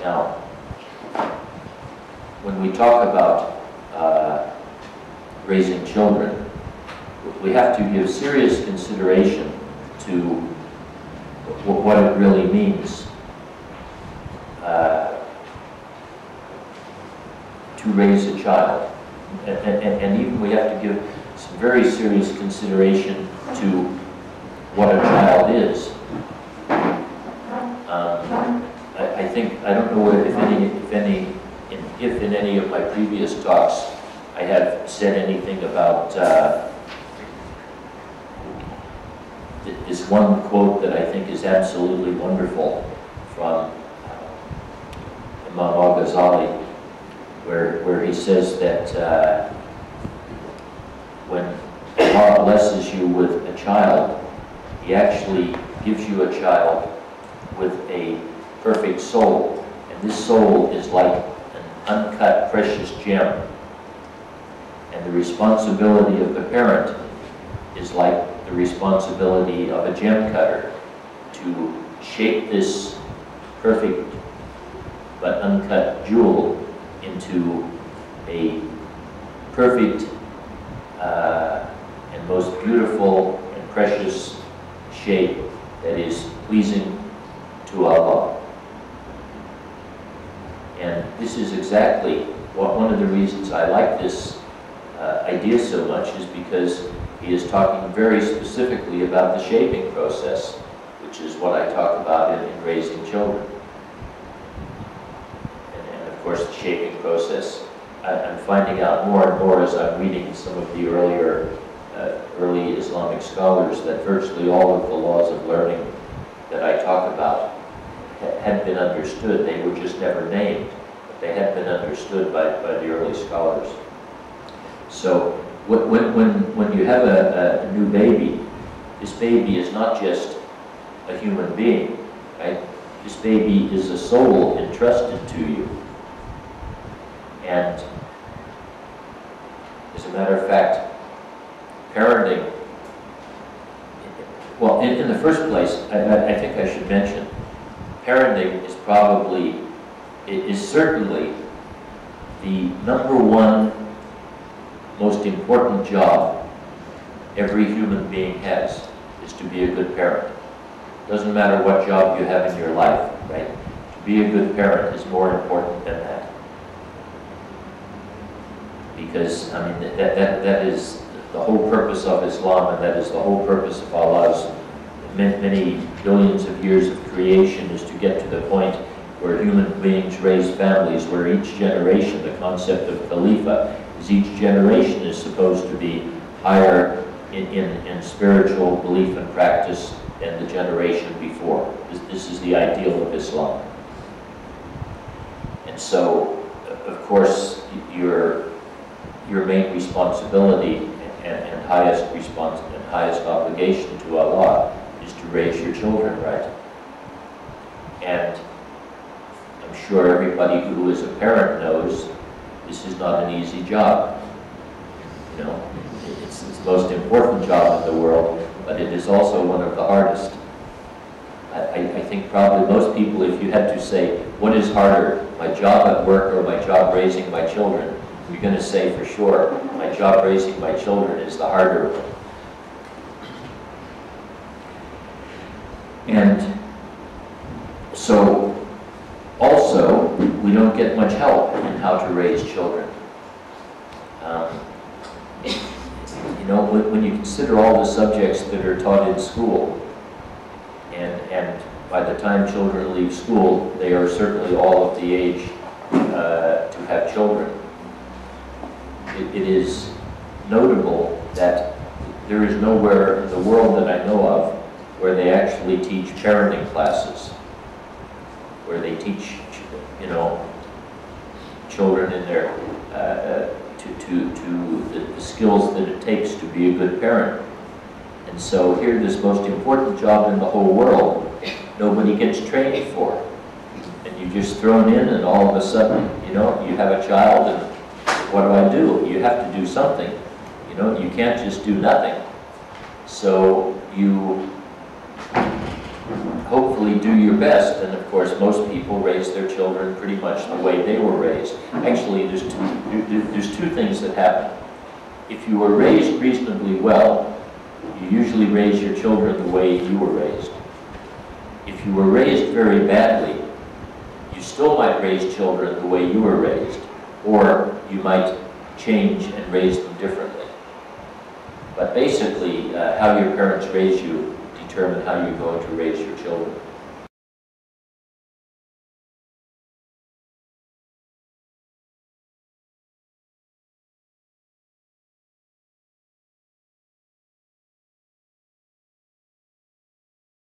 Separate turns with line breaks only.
Now, when we talk about raising children, we have to give serious consideration to what it really means to raise a child. And even we have to give some very serious consideration to what a child is. I think, I don't know if in any of my previous talks I have said anything about this one quote that I think is absolutely wonderful from Imam Al-Ghazali, where he says that when Allah blesses you with a child, He actually gives you a child with a perfect soul. And this soul is like an uncut precious gem. And the responsibility of the parent is like the responsibility of a gem cutter to shape this perfect but uncut jewel into a perfect and most beautiful and precious shape that is pleasing to Allah. And this is exactly one of the reasons I like this idea so much, is because he is talking very specifically about the shaping process, which is what I talk about in raising children. And of course, the shaping process, I'm finding out more and more as I'm reading some of the early Islamic scholars, that virtually all of the laws of learning that I talk about had been understood. They were just never named, but they had been understood by the early scholars. So when you have a new baby, this baby is not just a human being, right? This baby is a soul entrusted to you. And as a matter of fact, parenting, well, in the first place, I think I should mention, parenting is certainly the number one most important job every human being has, is to be a good parent. Doesn't matter what job you have in your life, right? To be a good parent is more important than that. Because, I mean, that is the whole purpose of Islam, and that is the whole purpose of Allah's many billions of years of creation, is to get to the point where human beings raise families, where each generation, the concept of Khalifah, is each generation is supposed to be higher in spiritual belief and practice than the generation before. This is the ideal of Islam. And so, of course, your main responsibility and highest obligation to Allah is to raise your children right. And I'm sure everybody who is a parent knows this is not an easy job. You know, it's the most important job in the world, but it is also one of the hardest. I think probably most people, if you had to say, what is harder, my job at work or my job raising my children, you're going to say for sure, my job raising my children is the harder one. And so, also, we don't get much help in how to raise children. You know, when you consider all the subjects that are taught in school, and by the time children leave school, they are certainly all of the age to have children. It is notable that there is nowhere in the world that I know of where they actually teach parenting classes, where they teach, you know, children in their the skills that it takes to be a good parent. And so here, this most important job in the whole world, nobody gets trained for. And you're just thrown in, and all of a sudden, you know, you have a child, and what do? You have to do something. You know, you can't just do nothing. So you hopefully do your best. And of course, most people raise their children pretty much the way they were raised. Actually, there's two things that happen. If you were raised reasonably well, you usually raise your children the way you were raised. If you were raised very badly, you still might raise children the way you were raised, or you might change and raise them differently. But basically, how your parents raise you determine how you're going to raise your children.